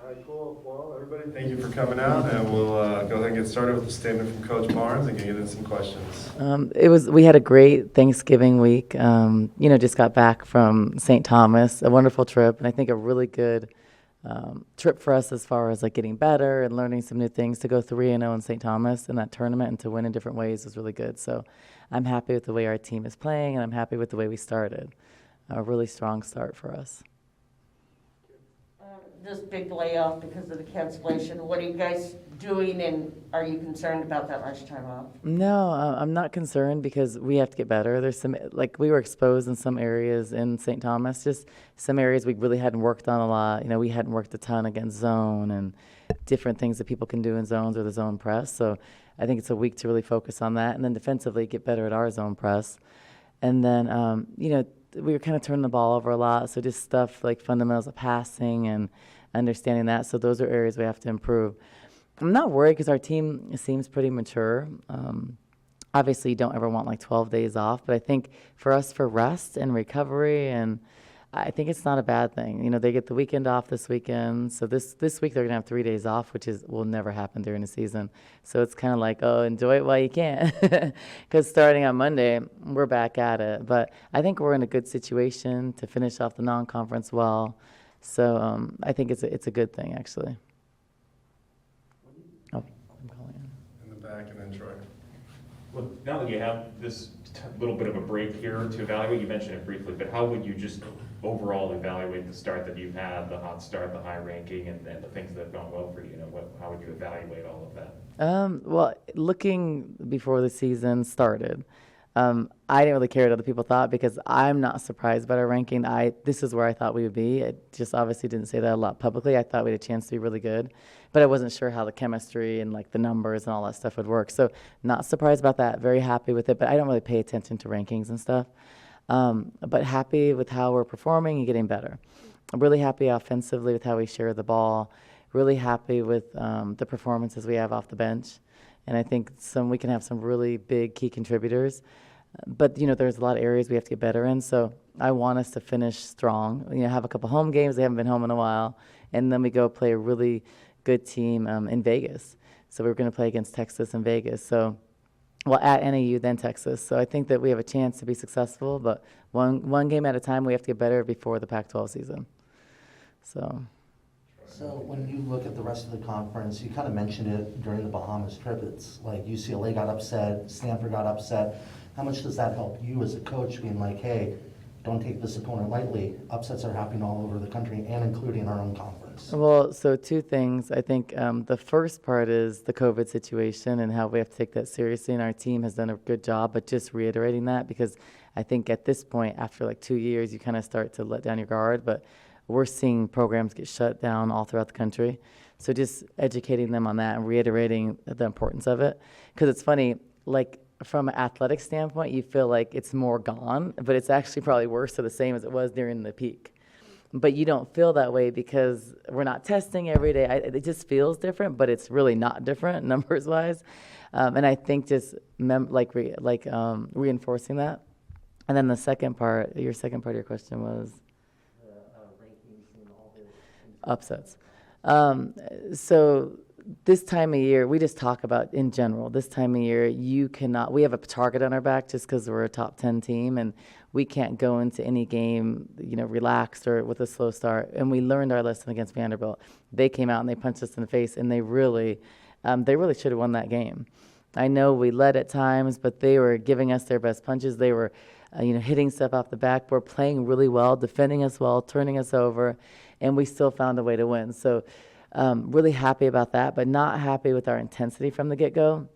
All right, cool. Well, everybody, thank you for coming out, and we'll go ahead and get started with the statement from Coach Barnes and get into some questions. We had a great Thanksgiving week. Just got back from St. Thomas, a wonderful trip, and I think a really good trip for us as far as like getting better and learning some new things. To go 3-0 in St. Thomas in that tournament and to win in different ways was really good. So I'm happy with the way our team is playing, and I'm happy with the way we started. A really strong start for us. This big layoff because of the cancellation, what are you guys doing, and are you concerned about that much time off? No, I'm not concerned because we have to get better. There's some, like, we were exposed in some areas in St. Thomas, just some areas we really hadn't worked on a lot. We hadn't worked a ton against zone and different things that people can do in zones or the zone press. So I think it's a week to really focus on that, and then defensively get better at our zone press. And then, we were kind of turning the ball over a lot, so just stuff like fundamentals of passing and understanding that. So those are areas we have to improve. I'm not worried because our team seems pretty mature. Obviously, you don't ever want like 12 days off, but I think for us, for rest and recovery, and I think it's not a bad thing. They get the weekend off this weekend, so this week they're gonna have 3 days off, which will never happen during the season. So it's kind of like, oh, enjoy it while you can, because starting on Monday we're back at it. But I think we're in a good situation to finish off the non-conference well. So I think it's a good thing actually. Oh, I'm calling in. In the back, and then Troy. Well, now that you have this little bit of a break here to evaluate, you mentioned it briefly, but how would you just overall evaluate the start that you've had, the hot start, the high ranking, and the things that have gone well for you? How would you evaluate all of that? Well, looking before the season started, I didn't really care what other people thought because I'm not surprised by our ranking. This is where I thought we would be. It just obviously didn't say that a lot publicly. I thought we had a chance to be really good, but I wasn't sure how the chemistry and like the numbers and all that stuff would work. So not surprised about that. Very happy with it, but I don't really pay attention to rankings and stuff. But happy with how we're performing and getting better. I'm really happy offensively with how we share the ball. Really happy with the performances we have off the bench. And I think we can have some really big key contributors. But, there's a lot of areas we have to get better in. So I want us to finish strong, have a couple home games. They haven't been home in a while. And then we go play a really good team in Vegas. So we're going to play against Texas in Vegas. So, well, at NAU, then Texas. So I think that we have a chance to be successful. But one game at a time, we have to get better before the Pac-12 season. So when you look at the rest of the conference, you kind of mentioned it during the Bahamas trip. It's like UCLA got upset, Stanford got upset. How much does that help you as a coach being like, hey, don't take this opponent lightly? Upsets are happening all over the country and including our own conference. Well, so two things. I think the first part is the COVID situation and how we have to take that seriously, and our team has done a good job, but just reiterating that because I think at this point, after like 2 years, you kind of start to let down your guard, but we're seeing programs get shut down all throughout the country. So just educating them on that and reiterating the importance of it. Because it's funny, like from an athletic standpoint, you feel like it's more gone, but it's actually probably worse or the same as it was during the peak. But you don't feel that way because we're not testing every day. It just feels different, but it's really not different numbers-wise. And I think just reinforcing that. And then the second part, your second part of your question was? Upsets. So this time of year, we just talk about in general, this time of year, we have a target on our back just because we're a top 10 team and we can't go into any game, relaxed or with a slow start. And we learned our lesson against Vanderbilt. They came out and they punched us in the face and they really should have won that game. I know we led at times, but they were giving us their best punches. They were, hitting stuff off the backboard, playing really well, defending us well, turning us over, and we still found a way to win. So really happy about that, but not happy with our intensity from the get-go.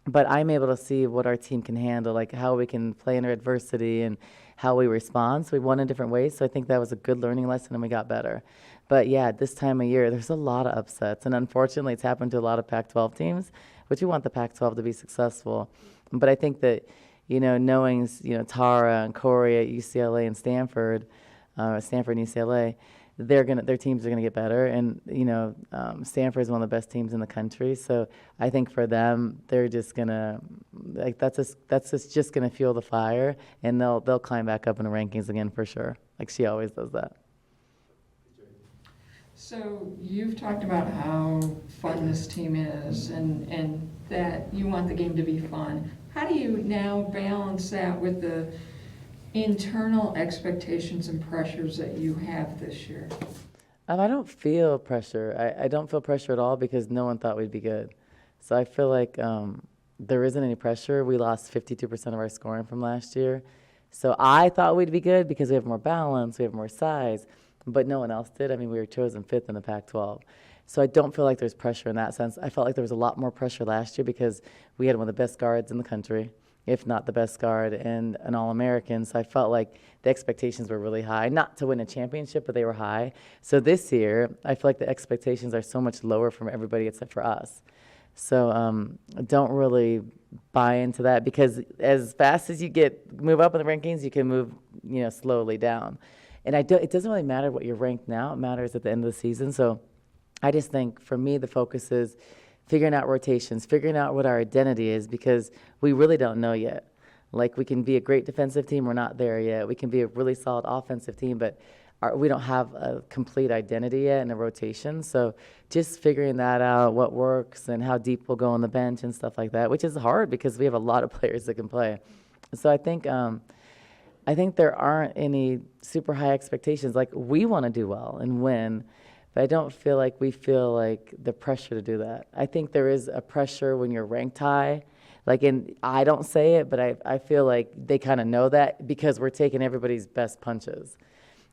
But I'm able to see what our team can handle, like how we can play under adversity and how we respond. So we won in different ways. So I think that was a good learning lesson, and we got better. But yeah, this time of year, there's a lot of upsets, and unfortunately, it's happened to a lot of Pac-12 teams, which we want the Pac-12 to be successful. But I think that, knowing, Tara and Corey at UCLA and Stanford and UCLA, their teams are gonna get better, and Stanford is one of the best teams in the country. So I think for them, they're just gonna that's just gonna fuel the fire, and they'll climb back up in the rankings again for sure. Like she always does that. So you've talked about how fun this team is and that you want the game to be fun. How do you now balance that with the internal expectations and pressures that you have this year? I don't feel pressure. I don't feel pressure at all because no one thought we'd be good. So I feel like there isn't any pressure. We lost 52% of our scoring from last year. So I thought we'd be good because we have more balance, we have more size, but no one else did. I mean, we were chosen 5th in the Pac-12. So I don't feel like there's pressure in that sense. I felt like there was a lot more pressure last year because we had one of the best guards in the country, if not the best guard, and an All-American. So I felt like the expectations were really high, not to win a championship, but they were high. So this year, I feel like the expectations are so much lower from everybody except for us. So don't really buy into that because as fast as you move up in the rankings, you can move, slowly down. And it doesn't really matter what you're ranked now. It matters at the end of the season. So I just think for me, the focus is figuring out rotations, figuring out what our identity is because we really don't know yet. Like we can be a great defensive team, we're not there yet. We can be a really solid offensive team, but we don't have a complete identity yet in a rotation. So just figuring that out, what works and how deep we'll go on the bench and stuff like that, which is hard because we have a lot of players that can play. So I think there aren't any super high expectations. Like we want to do well and win, but I don't feel like we feel like the pressure to do that. I think there is a pressure when you're ranked high. I don't say it, but I feel like they kind of know that because we're taking everybody's best punches.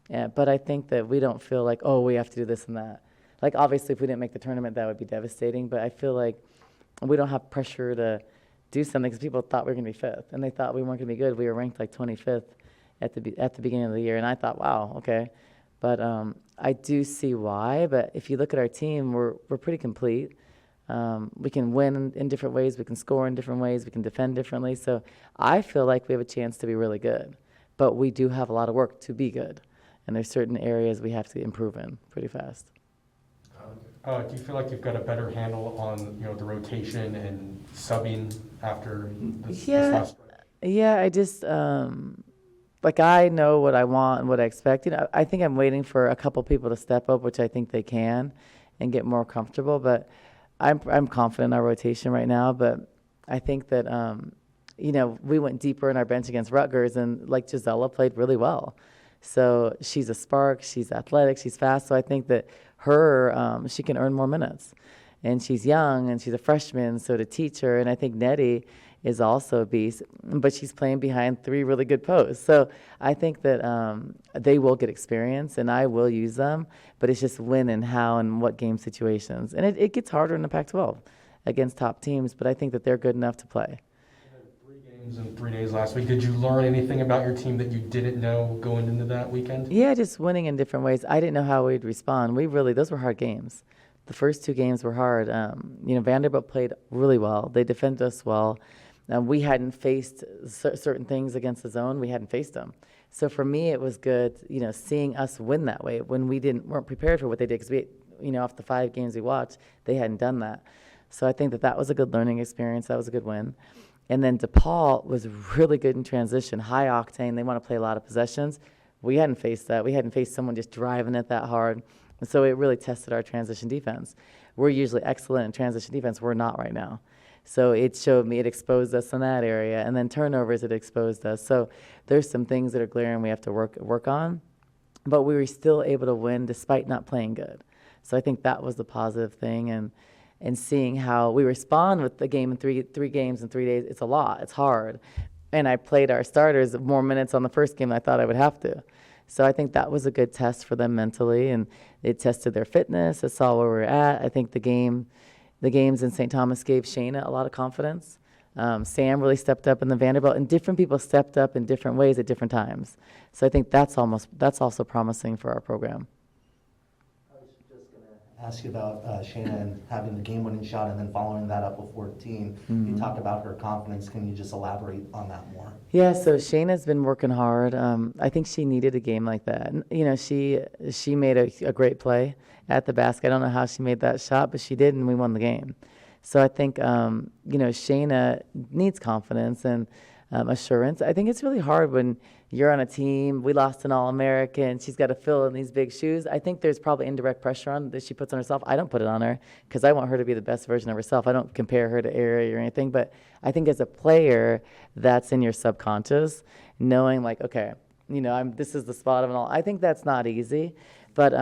Yeah, but I think that we don't feel like, oh, we have to do this and that. Like, obviously, if we didn't make the tournament, that would be devastating. But I feel like we don't have pressure to do something because people thought we were going to be 5th, and they thought we weren't going to be good. We were ranked like 25th at the beginning of the year, and I thought, wow, okay. But I do see why. But if you look at our team, we're pretty complete. We can win in different ways. We can score in different ways. We can defend differently. So I feel like we have a chance to be really good. But we do have a lot of work to be good. And there's certain areas we have to improve in pretty fast. Do you feel like you've got a better handle on, the rotation and subbing after this last stretch? Yeah, I just, I know what I want and what I expect. I think I'm waiting for a couple people to step up, which I think they can, and get more comfortable. But I'm confident in our rotation right now. But I think that, we went deeper in our bench against Rutgers, and like Gisela played really well. So she's a spark, she's athletic, she's fast. So I think that she can earn more minutes. And she's young and she's a freshman, so to teach her. And I think Nettie is also a beast, but she's playing behind 3 really good posts. So I think that they will get experience and I will use them, but it's just when and how and what game situations. And it gets harder in the Pac-12 against top teams, but I think that they're good enough to play. 3 games in 3 days last week. Did you learn anything about your team that you didn't know going into that weekend? Yeah, just winning in different ways. I didn't know how we'd respond. Those were hard games. The first 2 games were hard. Vanderbilt played really well. They defended us well. We hadn't faced certain things against the zone. We hadn't faced them. So for me, it was good, seeing us win that way when we weren't prepared for what they did because off the 5 games we watched, they hadn't done that. So I think that was a good learning experience. That was a good win. And then DePaul was really good in transition, high octane. They want to play a lot of possessions. We hadn't faced that. We hadn't faced someone just driving it that hard. And so it really tested our transition defense. We're usually excellent in transition defense. We're not right now. So it exposed us in that area. And then turnovers, it exposed us. So there's some things that are glaring we have to work on. But we were still able to win despite not playing good. So I think that was the positive thing. And seeing how we respond with the game in three games in 3 days, it's a lot. It's hard. And I played our starters more minutes on the first game than I thought I would have to. So I think that was a good test for them mentally, and it tested their fitness. It saw where we were at. I think the games in St. Thomas gave Shayna a lot of confidence. Sam really stepped up in the Vanderbilt, and different people stepped up in different ways at different times. So I think that's also promising for our program. I was just going to ask you about Shayna and having the game-winning shot and then following that up with 14. You talked about her confidence. Can you just elaborate on that more? Yeah, so Shayna's been working hard. I think she needed a game like that. She made a great play at the basket. I don't know how she made that shot, but she did, and we won the game. So I think, Shayna needs confidence, and assurance. I think it's really hard when you're on a team. We lost an All-American. She's got to fill in these big shoes. I think there's probably indirect pressure on that she puts on herself. I don't put it on her because I want her to be the best version of herself. I don't compare her to Ari or anything, but I think as a player, that's in your subconscious, knowing like, okay, this is the spot of it all. I think that's not easy. But,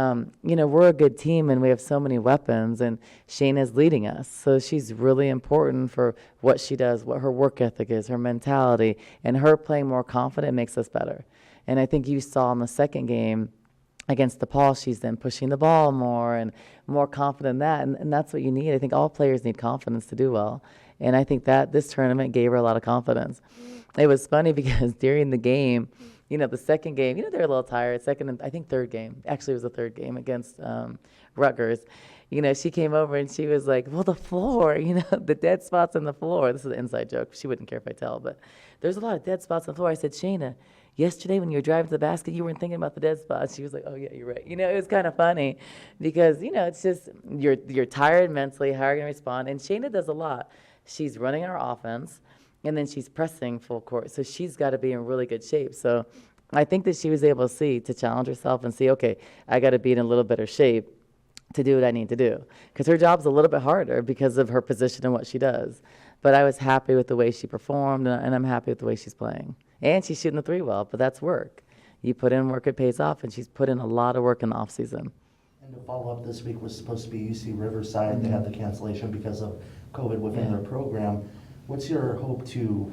we're a good team and we have so many weapons, and Shayna's leading us. So she's really important for what she does, what her work ethic is, her mentality, and her playing more confident makes us better. And I think you saw in the second game against DePaul, she's then pushing the ball more and more confident in that. And that's what you need. I think all players need confidence to do well. And I think that this tournament gave her a lot of confidence. It was funny because during the game, the second game, they were a little tired. Second and I think third game. Actually, it was the third game against Rutgers. She came over and she was like, well, the floor, the dead spots on the floor. This is an inside joke. She wouldn't care if I tell, but there's a lot of dead spots on the floor. I said, Shayna, yesterday when you were driving to the basket, you weren't thinking about the dead spots. She was like, oh, yeah, you're right. It was kind of funny because, it's just you're tired mentally. How are you going to respond? And Shayna does a lot. She's running our offense. And then she's pressing full court. So she's got to be in really good shape. So I think that she was able to challenge herself and see, okay, I got to be in a little better shape to do what I need to do. Because her job's a little bit harder because of her position and what she does. But I was happy with the way she performed, and I'm happy with the way she's playing. And she's shooting the three well, but that's work. You put in work, it pays off, and she's put in a lot of work in the offseason. And to follow up, this week was supposed to be UC Riverside. They had the cancellation because of COVID within their program. What's your hope to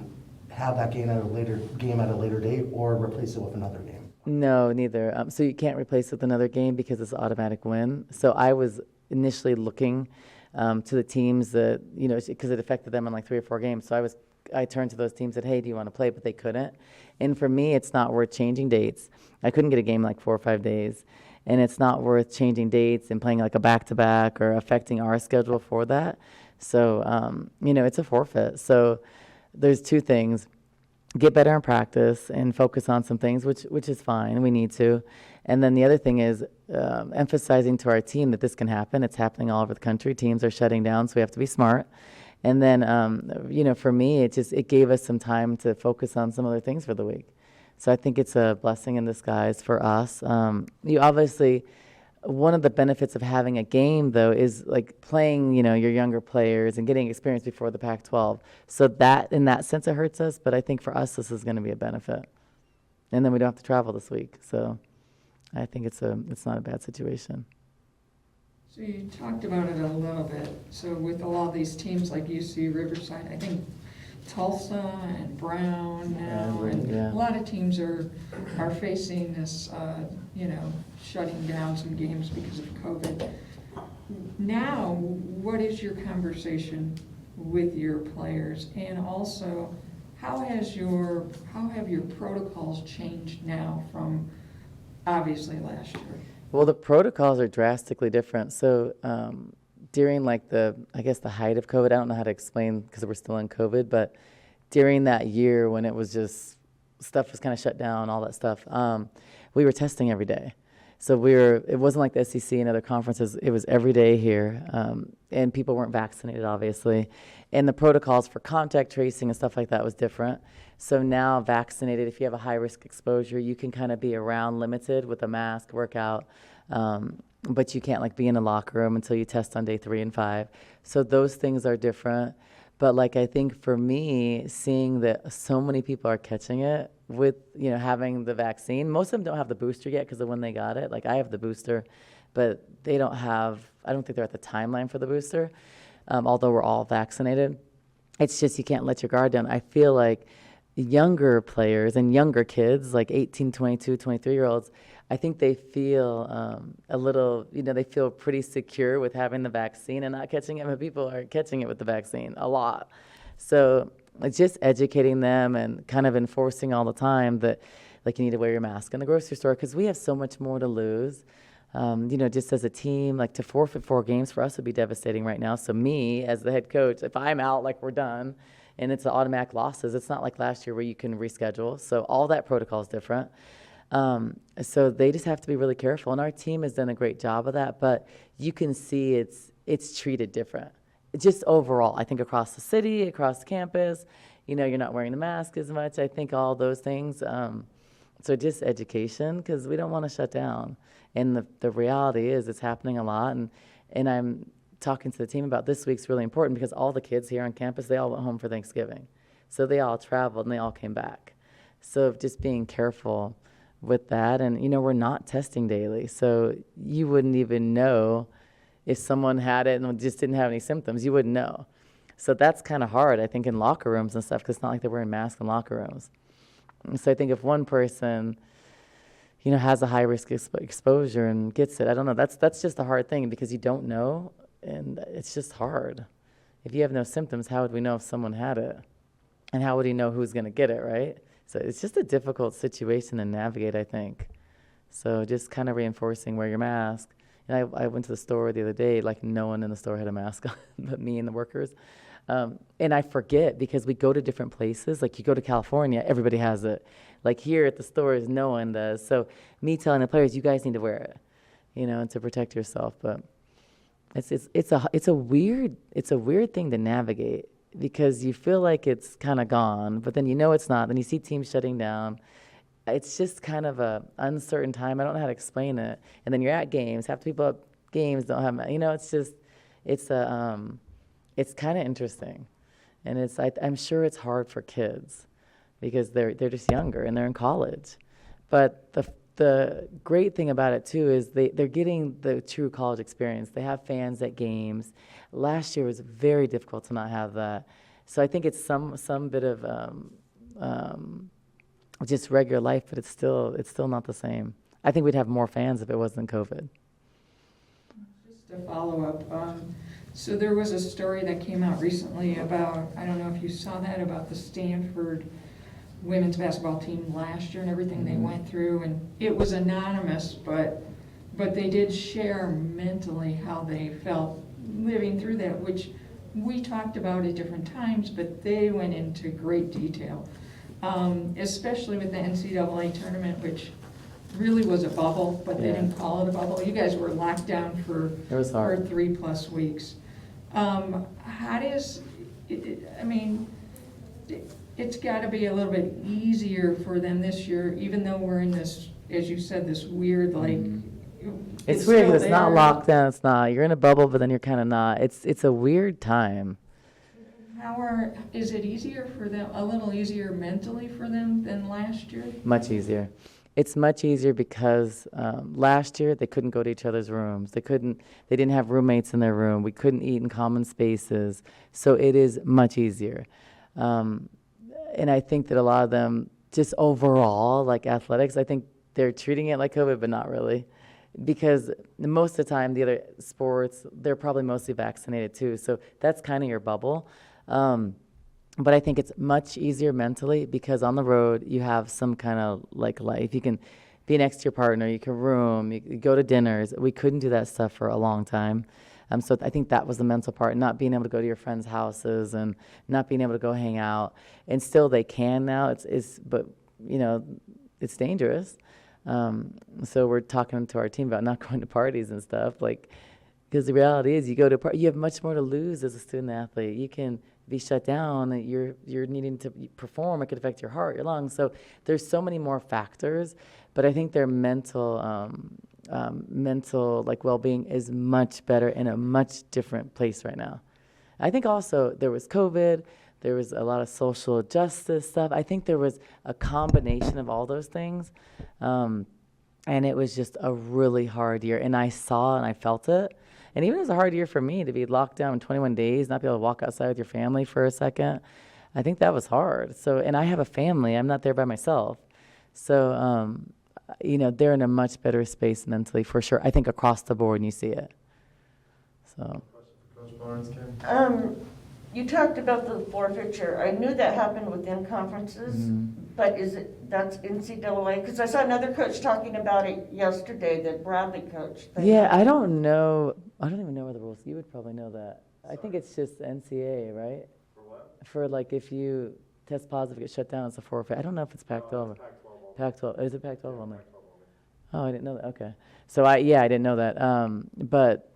have that game at a later date or replace it with another game? No, neither. So you can't replace it with another game because it's an automatic win. So I was initially looking to the teams that, because it affected them in like 3 or 4 games. So I turned to those teams and said, hey, do you want to play? But they couldn't. And for me, it's not worth changing dates. I couldn't get a game like 4 or 5 days. And it's not worth changing dates and playing like a back-to-back or affecting our schedule for that. So, it's a forfeit. So there's 2 things. Get better in practice and focus on some things, which is fine. We need to. And then the other thing is emphasizing to our team that this can happen. It's happening all over the country. Teams are shutting down, so we have to be smart. And then, for me, it gave us some time to focus on some other things for the week. So I think it's a blessing in disguise for us. You obviously... One of the benefits of having a game, though, is like playing, your younger players and getting experience before the Pac-12. So that, in that sense, it hurts us. But I think for us, this is going to be a benefit. And then we don't have to travel this week. So I think it's not a bad situation. So you talked about it a little bit. So with a lot of these teams like UC Riverside, I think Tulsa and Brown now, and Yeah. a lot of teams are facing this, shutting down some games because of COVID. Now, what is your conversation with your players, and also how have your protocols changed now from obviously last year? Well, the protocols are drastically different. So during the height of COVID, I don't know how to explain because we're still in COVID, but during that year when it was just, stuff was kind of shut down, all that stuff, we were testing every day. So it wasn't like the SEC and other conferences, it was every day here, and people weren't vaccinated, obviously. And the protocols for contact tracing and stuff like that was different. So now vaccinated, if you have a high-risk exposure, you can kind of be around limited with a mask, workout, but you can't be in a locker room until you test on day 3 and 5. So those things are different. But I think for me, seeing that so many people are catching it with, having the vaccine, most of them don't have the booster yet because of when they got it. I have the booster, but they don't have, I don't think they're at the timeline for the booster, although we're all vaccinated. It's just you can't let your guard down. I feel like younger players and younger kids, like 18, 22, 23-year-olds, I think they feel a little, they feel pretty secure with having the vaccine and not catching it, but people are catching it with the vaccine a lot. So just educating them and kind of enforcing all the time that, you need to wear your mask in the grocery store because we have so much more to lose. Just as a team, to forfeit 4 games for us would be devastating right now. So me, as the head coach, if I'm out, we're done, and it's automatic losses, it's not like last year where you can reschedule. So all that protocol is different. So they just have to be really careful, and our team has done a great job of that, but you can see it's treated different. Just overall, I think across the city, across campus, you're not wearing the mask as much. I think all those things. So just education, because we don't want to shut down. And the reality is it's happening a lot. And I'm talking to the team about this week's really important because all the kids here on campus, they all went home for Thanksgiving. So they all traveled and they all came back. So just being careful with that. And, we're not testing daily. So you wouldn't even know if someone had it and just didn't have any symptoms. You wouldn't know. So that's kind of hard, I think, in locker rooms and stuff, because it's not like they're wearing masks in locker rooms. And so I think if one person, has a high-risk exposure and gets it, I don't know. That's just a hard thing because you don't know, and it's just hard. If you have no symptoms, how would we know if someone had it? And how would you know who's going to get it, right? So it's just a difficult situation to navigate, I think. So just kind of reinforcing wear your mask. And I went to the store the other day, like no one in the store had a mask on but me and the workers. And I forget because we go to different places. Like you go to California, everybody has it. Like here at the stores, no one does. So me telling the players, you guys need to wear it, and to protect yourself. But it's a weird thing to navigate because you feel like it's kind of gone, but then it's not. Then you see teams shutting down. It's just kind of a uncertain time. I don't know how to explain it. And then you're at games. Half the people at games don't have. It's kind of interesting, and I'm sure it's hard for kids because they're just younger and they're in college. But the great thing about it too is they're getting the true college experience. They have fans at games. Last year was very difficult to not have that. So I think it's some bit of just regular life, but it's still not the same. I think we'd have more fans if it wasn't COVID. Just to follow up, so there was a story that came out recently about, I don't know if you saw that, about the Stanford women's basketball team last year and everything they went through, and it was anonymous, but they did share mentally how they felt living through that, which we talked about at different times, but they went into great detail, especially with the NCAA tournament, which really was a bubble, but they didn't call it a bubble. You guys were locked down for 3+ weeks. How does, it's got to be a little bit easier for them this year, even though we're in this, as you said, this weird, It's weird because it's not locked down. It's not. You're in a bubble, but then you're kind of not. It's a weird time. Is it easier for them, a little easier mentally for them than last year? Much easier. It's much easier because last year they couldn't go to each other's rooms. They didn't have roommates in their room. We couldn't eat in common spaces. So it is much easier. And I think that a lot of them, just overall, like athletics, I think they're treating it like COVID, but not really. Because most of the time, the other sports, they're probably mostly vaccinated too. So that's kind of your bubble. But I think it's much easier mentally because on the road, you have some kind of life. You can be next to your partner, you can room, you go to dinners. We couldn't do that stuff for a long time. So I think that was the mental part, not being able to go to your friends' houses and not being able to go hang out. And still they can now, but it's dangerous. So we're talking to our team about not going to parties and stuff, because the reality is you go to a party, you have much more to lose as a student athlete. You can be shut down, you're needing to perform, it could affect your heart, your lungs. So there's so many more factors, but I think their mental well-being is much better in a much different place right now. I think also there was COVID, there was a lot of social justice stuff. I think there was a combination of all those things. And it was just a really hard year. And I saw and I felt it. And even it was a hard year for me to be locked down in 21 days, not be able to walk outside with your family for a second. I think that was hard. So, and I have a family. I'm not there by myself. So, they're in a much better space mentally for sure. I think across the board, and you see it. So. Question for Coach Barnes, Kim? You talked about the forfeiture. I knew that happened within conferences, but that's NCAA? Because I saw another coach talking about it yesterday, that Bradley coach. Yeah, I don't know. I don't even know what the rules. You would probably know that. I think it's just NCAA, right? For what? For if you test positive, get shut down, it's a forfeit. I don't know if it's Pac-12 or Pac-12. Is it Pac-12 only? Oh, I didn't know that. Okay. So I didn't know that. But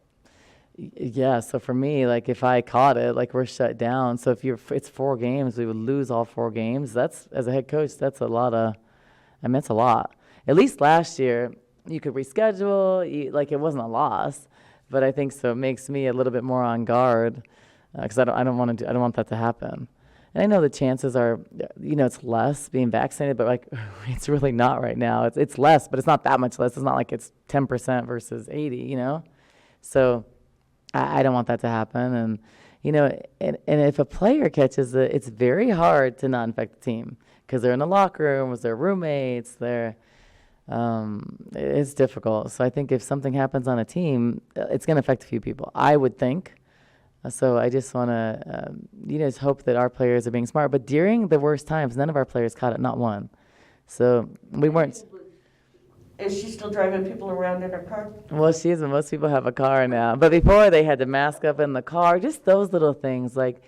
Yeah, so for me, like if I caught it, like we're shut down. So it's 4 games, we would lose all 4 games. That's, as a head coach, that's a lot of, I mean, it's a lot. At least last year, you could reschedule, like it wasn't a loss, but I think so it makes me a little bit more on guard because I don't want to, I don't want that to happen. And I know the chances are, it's less being vaccinated, but like it's really not right now. It's less, but it's not that much less. It's not like it's 10% versus 80. So I don't want that to happen. And, and if a player catches it, it's very hard to not infect the team because they're in the locker room with their roommates. It's difficult. So I think if something happens on a team, it's going to affect a few people, I would think. So I just want to, just hope that our players are being smart. But during the worst times, none of our players caught it, not one. So we weren't. Is she still driving people around in her car? Well, she is, but most people have a car now. But before, they had to mask up in the car. Just those little things, like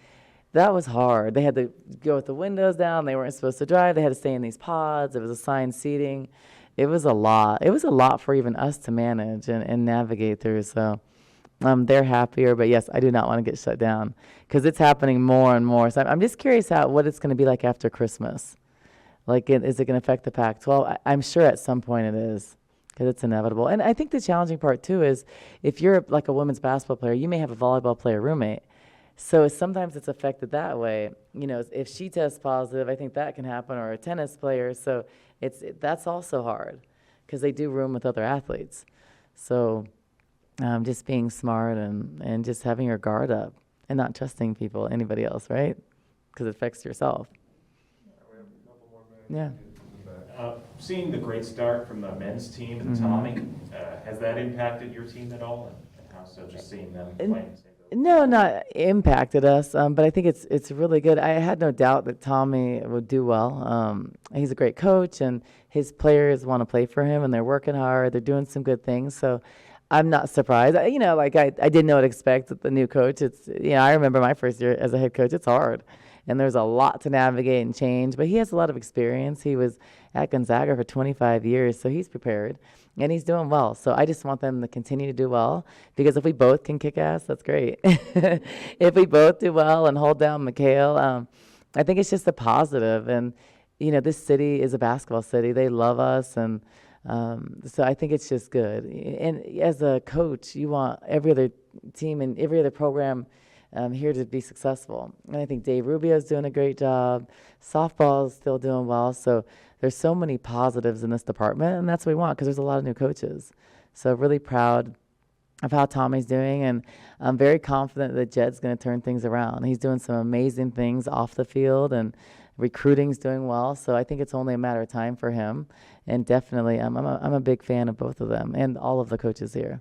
that was hard. They had to go with the windows down. They weren't supposed to drive. They had to stay in these pods. It was assigned seating. It was a lot. It was a lot for even us to manage and navigate through. So they're happier. But yes, I do not want to get shut down because it's happening more and more. So I'm just curious what it's going to be like after Christmas. Like, is it going to affect the Pac-12? I'm sure at some point it is, because it's inevitable. And I think the challenging part, too, is if you're like a women's basketball player, you may have a volleyball player roommate. So sometimes it's affected that way. If she tests positive, I think that can happen, or a tennis player. So that's also hard, because they do room with other athletes. So just being smart and just having your guard up and not trusting people, anybody else, right? Because it affects yourself. Yeah. Seeing the great start from the men's team and Tommy, has that impacted your team at all? And how so, just seeing them playing the same field? No, not impacted us, but I think it's really good. I had no doubt that Tommy would do well. He's a great coach, and his players want to play for him, and they're working hard. They're doing some good things, so I'm not surprised. I didn't know what to expect with the new coach. I remember my first year as a head coach. It's hard. And there's a lot to navigate and change, but he has a lot of experience. He was at Gonzaga for 25 years, so he's prepared, and he's doing well. So I just want them to continue to do well, because if we both can kick ass, that's great. If we both do well and hold down McHale, I think it's just a positive. And, this city is a basketball city. They love us, and so I think it's just good. And as a coach, you want every other team and every other program here to be successful. And I think Dave Rubio's doing a great job. Softball's still doing well. So there's so many positives in this department, and that's what we want, because there's a lot of new coaches. So really proud of how Tommy's doing, and I'm very confident that Jed's going to turn things around. He's doing some amazing things off the field, and recruiting's doing well. So I think it's only a matter of time for him. And definitely, I'm a big fan of both of them and all of the coaches here.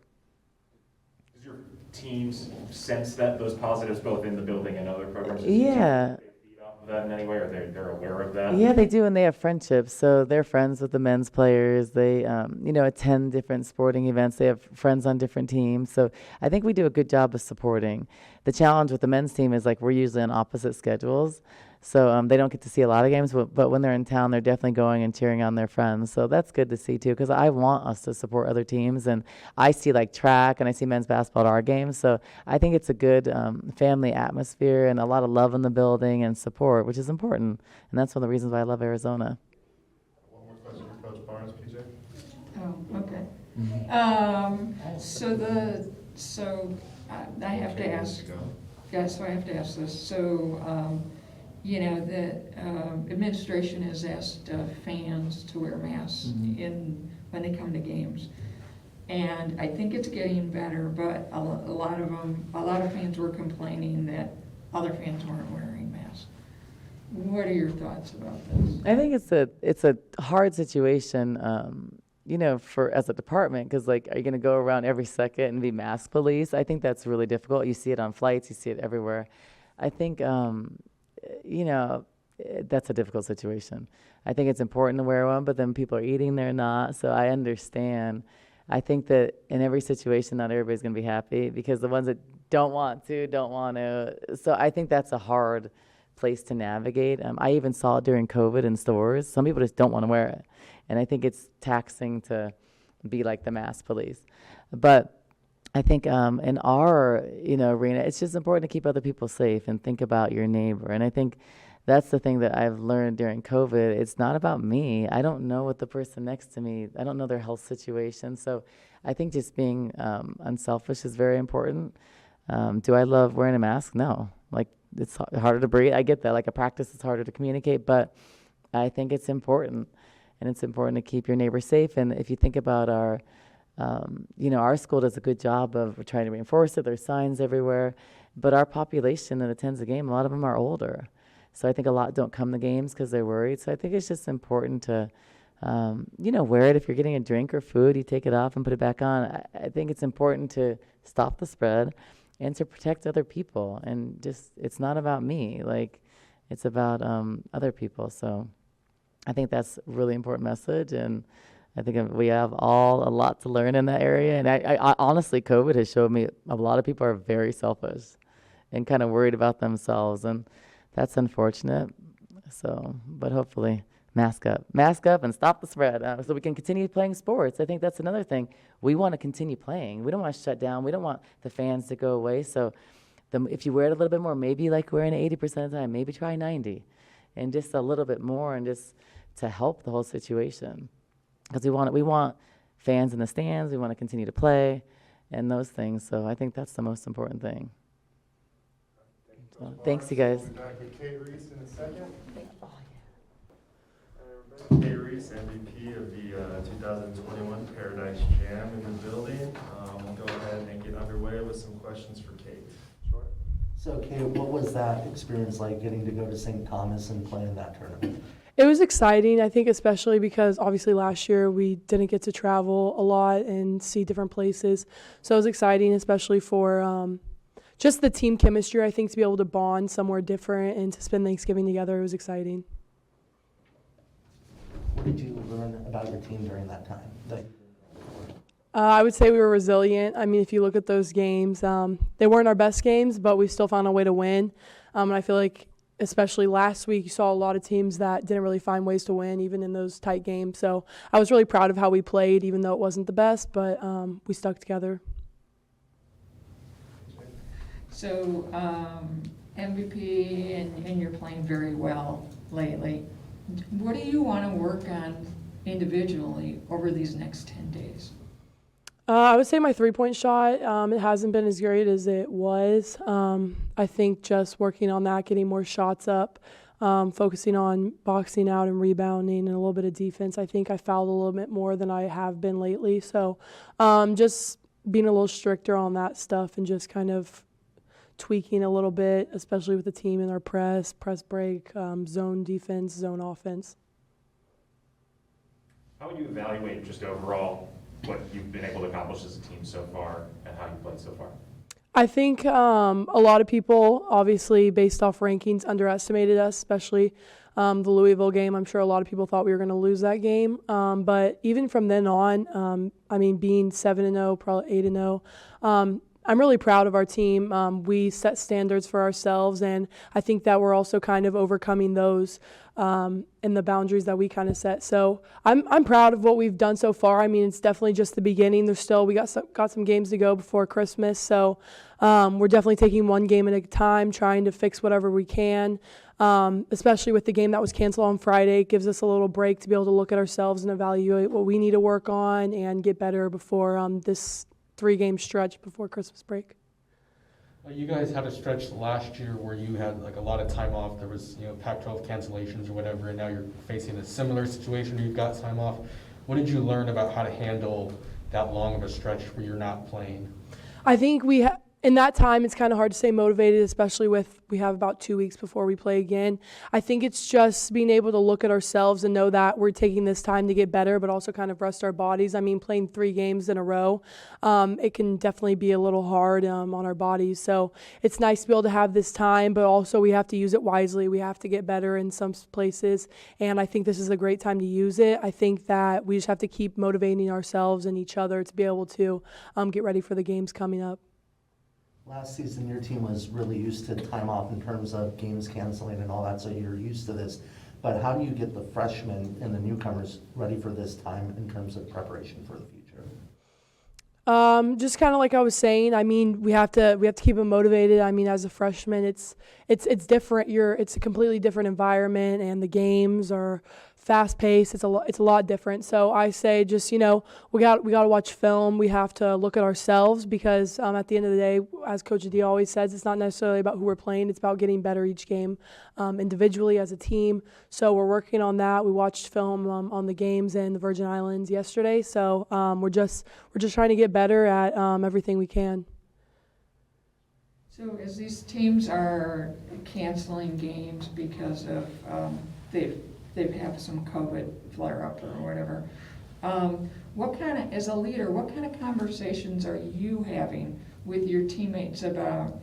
Teams sense those positives both in the building and other programs? Yeah. They feed off of that in any way, or they're aware of that? Yeah, they do, and they have friendships. So they're friends with the men's players. They, attend different sporting events. They have friends on different teams. So I think we do a good job of supporting. The challenge with the men's team is we're usually on opposite schedules. So they don't get to see a lot of games, but when they're in town, they're definitely going and cheering on their friends. So that's good to see, too, because I want us to support other teams. And I see, track, and I see men's basketball at our games. So I think it's a good family atmosphere and a lot of love in the building and support, which is important. And that's one of the reasons why I love Arizona. One more question for Coach Barnes, PJ? Oh, okay. I have to ask, so I have to ask this. So, the administration has asked fans to wear masks when they come to games. And I think it's getting better, but a lot of fans were complaining that other fans weren't wearing masks. What are your thoughts about this? I think it's a hard situation, for as a department, because are you going to go around every second and be mask police? I think that's really difficult. You see it on flights, you see it everywhere. I think that's a difficult situation. I think it's important to wear one, but then people are eating, they're not. So I understand. I think that in every situation, not everybody's going to be happy, because the ones that don't want to. So I think that's a hard place to navigate. I even saw it during COVID in stores. Some people just don't want to wear it. And I think it's taxing to be like the mask police. But I think in our arena, it's just important to keep other people safe and think about your neighbor. And I think that's the thing that I've learned during COVID. It's not about me. I don't know what the person next to me. I don't know their health situation. So I think just being unselfish is very important. Do I love wearing a mask? No. Like it's harder to breathe. I get that. Like a practice, it's harder to communicate, but I think it's important, and it's important to keep your neighbor safe. And if you think about our school does a good job of trying to reinforce it. There's signs everywhere, but our population that attends the game, a lot of them are older. So I think a lot don't come to games because they're worried. So I think it's just important to, wear it. If you're getting a drink or food, you take it off and put it back on. I think it's important to stop the spread and to protect other people. And just, it's not about me. Like, it's about other people. So I think that's a really important message. And I think we have all a lot to learn in that area. And I honestly, COVID has showed me a lot of people are very selfish and kind of worried about themselves. And that's unfortunate. So, but hopefully mask up and stop the spread so we can continue playing sports. I think that's another thing. We want to continue playing. We don't want to shut down. We don't want the fans to go away. So if you wear it a little bit more, maybe like wearing it 80% of the time, maybe try 90 and just a little bit more, and just to help the whole situation. Because we want fans in the stands. We want to continue to play and those things. So I think that's the most important thing. So, thanks, you guys. We'll be back with Cate Reese in a second. Cate Reese, MVP of the 2021 Paradise Jam in the building. We'll go ahead and get underway with some questions for Cate. Sure. So, Kate, what was that experience like, getting to go to St. Thomas and play in that tournament? It was exciting, I think, especially because obviously last year we didn't get to travel a lot and see different places. So it was exciting, especially for just the team chemistry, I think, to be able to bond somewhere different and to spend Thanksgiving together. It was exciting. What did you learn about your team during that time? I would say we were resilient. I mean, if you look at those games, they weren't our best games, but we still found a way to win. And I feel like especially last week, you saw a lot of teams that didn't really find ways to win, even in those tight games. So I was really proud of how we played, even though it wasn't the best, but we stuck together. So MVP, and you're playing very well lately. What do you want to work on individually over these next 10 days? I would say my three-point shot, it hasn't been as great as it was. I think just working on that, getting more shots up, focusing on boxing out and rebounding and a little bit of defense. I think I fouled a little bit more than I have been lately. So just being a little stricter on that stuff and just kind of tweaking a little bit, especially with the team in our press break, zone defense, zone offense. How would you evaluate just overall what you've been able to accomplish as a team so far and how you played so far? I think a lot of people, obviously, based off rankings, underestimated us, especially the Louisville game. I'm sure a lot of people thought we were going to lose that game. But even from then on, being 7-0, probably 8-0, I'm really proud of our team. We set standards for ourselves, and I think that we're also kind of overcoming those and the boundaries that we kind of set. So I'm proud of what we've done so far. I mean, it's definitely just the beginning. We got some games to go before Christmas, so we're definitely taking one game at a time, trying to fix whatever we can. Especially with the game that was canceled on Friday, it gives us a little break to be able to look at ourselves and evaluate what we need to work on and get better before this 3-game stretch before Christmas break. You guys had a stretch last year where you had like a lot of time off. There was, Pac-12 cancellations or whatever, and now you're facing a similar situation where you've got time off. What did you learn about how to handle that long of a stretch where you're not playing? I think in that time, it's kind of hard to stay motivated, especially with we have about 2 weeks before we play again. I think it's just being able to look at ourselves and know that we're taking this time to get better, but also kind of rest our bodies. I mean, playing 3 games in a row, it can definitely be a little hard on our bodies. So it's nice to be able to have this time, but also we have to use it wisely. We have to get better in some places, and I think this is a great time to use it. I think that we just have to keep motivating ourselves and each other to be able to get ready for the games coming up. Last season, your team was really used to time off in terms of games canceling and all that, so you're used to this. But how do you get the freshmen and the newcomers ready for this time in terms of preparation for the future? Just kind of like I was saying. I mean, we have to keep them motivated. I mean, as a freshman, it's different. It's a completely different environment, and the games are fast paced. It's a lot different. So I say just, we got to watch film. We have to look at ourselves because at the end of the day, as Coach Adia always says, it's not necessarily about who we're playing. It's about getting better each game, individually as a team. So we're working on that. We watched film on the games in the Virgin Islands yesterday. So we're just trying to get better at everything we can. So as these teams are canceling games because of they've had some COVID flare-up or whatever, as a leader, what kind of conversations are you having with your teammates about,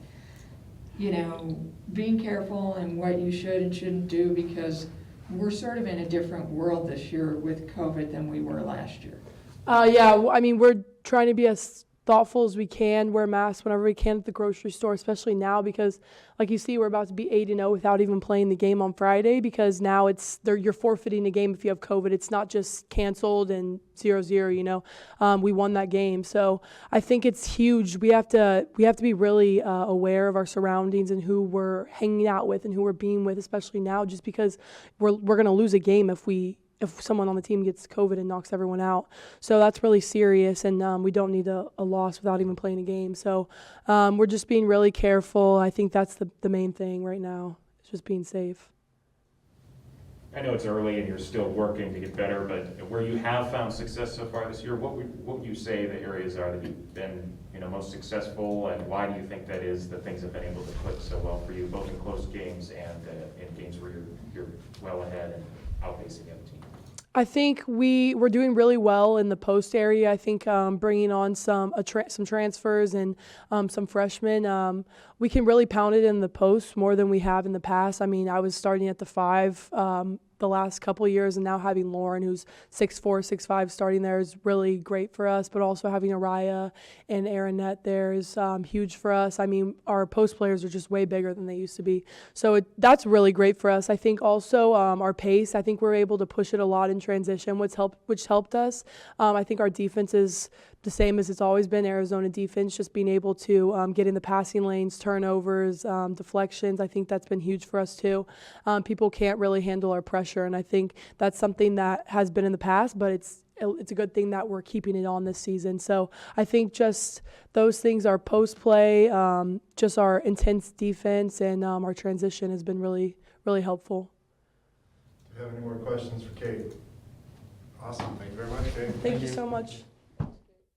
being careful and what you should and shouldn't do, because we're sort of in a different world this year with COVID than we were last year? Yeah, I mean, we're trying to be as thoughtful as we can, wear masks whenever we can at the grocery store, especially now because, like you see, we're about to be 8-0 without even playing the game on Friday because now you're forfeiting a game if you have COVID. It's not just canceled and 0-0, we won that game. So I think it's huge. We have to be really aware of our surroundings and who we're hanging out with and who we're being with, especially now, just because we're going to lose a game if someone on the team gets COVID and knocks everyone out. So that's really serious, and we don't need a loss without even playing a game. So we're just being really careful. I think that's the main thing right now, is just being safe. I know it's early and you're still working to get better, but where you have found success so far this year, what would you say the areas are that you've been most successful, and why do you think that is that things have been able to click so well for you, both in close games and in games where you're well ahead and outpacing the other team? I think we're doing really well in the post area. I think bringing on some transfers and some freshmen, we can really pound it in the post more than we have in the past. I mean, I was starting at the 5 the last couple of years, and now having Lauren, who's 6'4", 6'5", starting there is really great for us. But also having Adia and Aaronette there is huge for us. I mean, our post players are just way bigger than they used to be. So that's really great for us. I think also our pace. I think we're able to push it a lot in transition, which helped us. I think our defense is the same as it's always been, Arizona defense, just being able to get in the passing lanes, turnovers, deflections. I think that's been huge for us too. People can't really handle our pressure, and I think that's something that has been in the past, but it's a good thing that we're keeping it on this season. So I think just those things, our post play, just our intense defense, and our transition has been really, really helpful. Do you have any more questions for Cate? Awesome, thank you very much, Cate. Thank you so much.